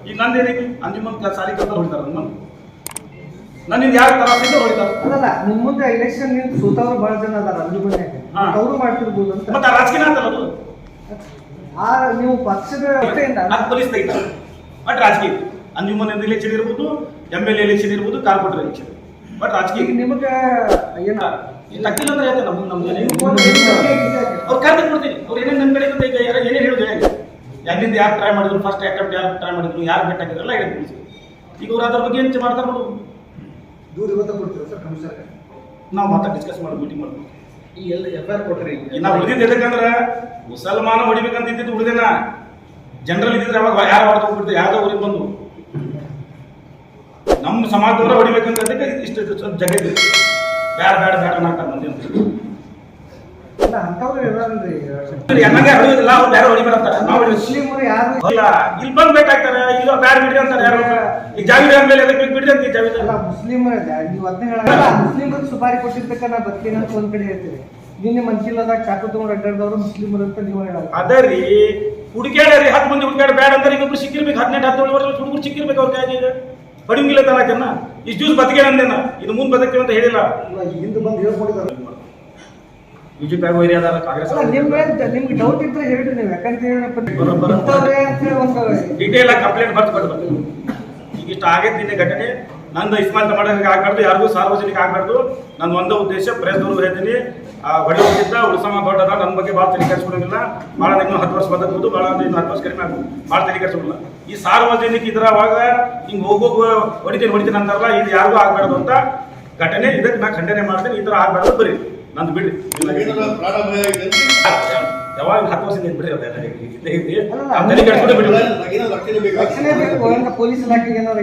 ಈಗ ನಂದೇನಿಗೆ ಅಂಜುಮನ್ ಸಾಲಿ ಕಲ್ತ ಹೊಡಿತಾರ ನನ್ನಿಂದ ಯಾರು ತರಾಸಿಂದ ಹೊಡಿತಾರ. ಅಲ್ಲ ನಿಮ್ಮ ಮುಂದೆ ಎಲೆಕ್ಷನ್ ನಿಂತು ಸೋತವ್ರು ಬಹಳ ಜನ ಅದಾರ ಅಂಜುಮನ್ಯಾಗ, ಅವರು ಮಾಡ್ತಿರ್ಬೋದು ಅಂತ. ಮತ್ತೆ ರಾಜಕೀಯ ಅಂತಲ್ಲ ಅದು, ನೀವು ಪಕ್ಷದ ವ್ಯವಸ್ಥೆಯಿಂದ ಅದು ಪೊಲೀಸ್ ತೆಗಿತ ಬಟ್ ರಾಜಕೀಯ ಅಂಜುಮನ್ ಎಲೆಕ್ಷನ್ ಇರ್ಬೋದು, MLA ಎಲೆಕ್ಷನ್ ಇರ್ಬೋದು, ಕಾರ್ಪೊರೇಟರ್ ಎಲೆಕ್ಷನ್ ಬಟ್ ರಾಜಕೀಯ ನಿಮಗೆ ಏನ ತಕ್ಕಿಲ್ಲ ಅಂದ್ರೆ ಹೇಳ್ತಾರೆ ಅವ್ರು ಕರೆದು ಕೊಡ್ತೀನಿ. ಅವ್ರು ಏನೇನು ನನ್ನ ಕಡೆ ಈಗ ಏನೇನು ಹೇಳುದು ಯಾರಿಂದ ಯಾರು ಟ್ರೈ ಮಾಡಿದ್ರು, ಫಸ್ಟ್ ಅಟೆಂಪ್ಟ್ ಯಾರು ಟ್ರೈ ಮಾಡಿದ್ರು, ಯಾರು ಬೆಟ್ ಹಾಕಿದ್ರಲ್ಲ ಹೇಳ್ತೀನಿ. ಈಗ ಅವ್ರು ಅದ್ರ ಬಗ್ಗೆ ಏನು ಮಾಡ್ತಾರೆ ನೋಡು. ದೂರ ಇವತ್ತು ಕೊಡ್ತೀರಾ ಸರ್ ಕಮಿಷನರ್? ನಾವು ಮಾತ್ರ ಡಿಸ್ಕಸ್ ಮಾಡಿ ಮೀಟಿಂಗ್ ಮಾಡ್ತೀವಿ. ಈ ಎಲ್ಲ FIR ಕೊಟ್ರಿ ನಾವು ಉಳಿದಿದ್ದು ಎದಕ್ಕಂದ್ರೆ ಮುಸಲ್ಮಾನ ಹೊಡಿಬೇಕಂತ ಇದ್ದಿದ್ದು ಉಳಿದೇನ ಜನರಲ್ ಇದ್ದಿದ್ರೆ ಅವಾಗ ಯಾರು ಹೊಡೆದೋಗ್ಬಿಡ್ತು, ಯಾವ್ದೋ ಊರಿಗೆ ಬಂದು ನಮ್ಮ ಸಮಾಜದವರ ಹೊಡಿಬೇಕಂತ ಇಷ್ಟು ಜಗತ್ತಿದೆ. ಬೇಡ ಬೇಡ ಬೇಡ ಮಾಡ್ತಾರೆ ಮಂದಿ ಅಂತ ಅಂತವ್ರು ಇರೋದ್ರಿ ಹಂಗೆ ಹೊಡಿಯೋದಿಲ್ಲ. ಅವ್ರು ಬೇರೆ ಹೊಡಿಬೇಕಂತಾರೆ, ನಾವು ಮುಸ್ಲಿಮರು ಯಾರು ಇಲ್ಲ ಇಲ್ಲಿ ಬಂದು ಬೇಕಾಗ್ತಾರೆ, ಇಲ್ಲ ಬೇರೆ ಬಿಡ್ರಿ ಅಂತಾರೆ ಯಾರು. ಈಗ ಜಾವೀದ್ ಮೇಲೆ ಅದಕ್ಕೆ ಬಿಡ್ರಿ ಅಂತ ಜಾವೀದ್ ಅಲ್ಲ ಮುಸ್ಲಿಮರ ನೀವು ಅದನ್ನ ಹೇಳಲ್ಲ. ಮುಸ್ಲಿಮರಿಗೆ ಸುಪಾರಿ ಕೊಟ್ಟಿದ್ದಕ್ಕ ನಾ ಬರ್ತೀನಿ ಅಂತ ಒಂದ್ ಕಡೆ ಹೇಳ್ತೀರಿ. ನಿನ್ನೆ ಮಂಚಿಲ್ಲದಾಗ ಚಾಕು ತಗೊಂಡು ಅಡ್ಡಾಡ್ದವ್ರು ಮುಸ್ಲಿಮರು ಅಂತ ನೀವು ಹೇಳಲ್ಲ. ಅದೇ ರೀ ಹುಡುಕ್ಯಾಡ್ರಿ 10 ಮಂದಿ ಹುಡುಕ್ಯಾಡ ಬೇಡ ಅಂತಾರೆ. ಇನ್ನೊಬ್ರು ಸಿಕ್ಕಿರ್ಬೇಕು, 18-17 ವರ್ಷ ಹುಡುಗರು ಸಿಕ್ಕಿರ್ಬೇಕು. ಅವ್ರ ಕೈಯಾಗ ಈಗ ಹೊಡಿಂಗಿಲ್ಲ ತನಕನ್ನ ಇಷ್ಟು ದಿವಸ ಬದುಕೇ ಅಂದೇನ, ಇನ್ನು ಮುಂದೆ ಬದುಕ್ತೀವಿ ಅಂತ ಹೇಳಿಲ್ಲ. ಹಿಂದೆ ಬಂದು ಹೇಳ್ಕೊಂಡಿದ್ದಾರೆ BJP ವೈರಿ ಅದಾರ, ಕಾಂಗ್ರೆಸ್ ನಿಮ್ಗೆ ಡೌಟ್ ಇದ್ರೆ ಹೇಳ್ರಿ ನೀವು. ಯಾಕಂತ ಒಂದು ಡೀಟೇಲ್ ಆಗಿ ಕಂಪ್ಲೇಂಟ್ ಬರ್ತು. ಈಗ ಇಷ್ಟು ಆಗೈತೆ ನಿನ್ನೆ ಘಟನೆ. ನಂದು ಇಸ್ಮಾಲ್ ಮಾಡೋಕೆ ಆಗ್ಬಾರ್ದು, ಯಾರಿಗೂ ಸಾರ್ವಜನಿಕ ಆಗ್ಬಾರ್ದು. ನನ್ನ ಒಂದೇ ಉದ್ದೇಶ ಪ್ರೆಸ್ದವ್ರು ಹೇಳ್ತೀನಿ, ಹೊಡೆಯೋದ್ರಿಂದ ಉಳಿಸಮ ದೊಡ್ಡದ, ನನ್ನ ಬಗ್ಗೆ ಭಾಳ ತಲೆ ಕೆಡಿಸ್ಕೊಳ್ಳೋದಿಲ್ಲ. ಭಾಳ ಇನ್ನೂ 10 ವರ್ಷ ಬದುಕಬಹುದು, ಭಾಳ ಇನ್ನು 10 ವರ್ಷ ಕಡಿಮೆ ಆಗ್ಬೋದು, ಭಾಳ ತಲೆ ಕೆಡಿಸ್ಕೊಳ್ಳಲ್ಲ. ಈ ಸಾರ್ವಜನಿಕ ಇದ್ರವಾಗ ಹಿಂಗೆ ಹೊಡಿತೀನಿ ಅಂತಾರಲ್ಲ, ಇದು ಯಾರಿಗೂ ಆಗ್ಬಾರ್ದು ಅಂತ ಘಟನೆ. ಇದಕ್ಕೆ ನಾ ಖಂಡನೆ ಮಾಡ್ತೀನಿ. ಈ ಥರ ಆಗ್ಬಾರ್ದು ಬರೀ ನಂದು ಬಿಡಿ. ಯಾವಾಗ 10 ವರ್ಷದಿಂದ ಬಿಡ್ರಿ ರಕ್ಷಣೆ ಬೇಕು. ಪೊಲೀಸ್ ಇಲಾಖೆಗೆ ಏನಾದ್ರು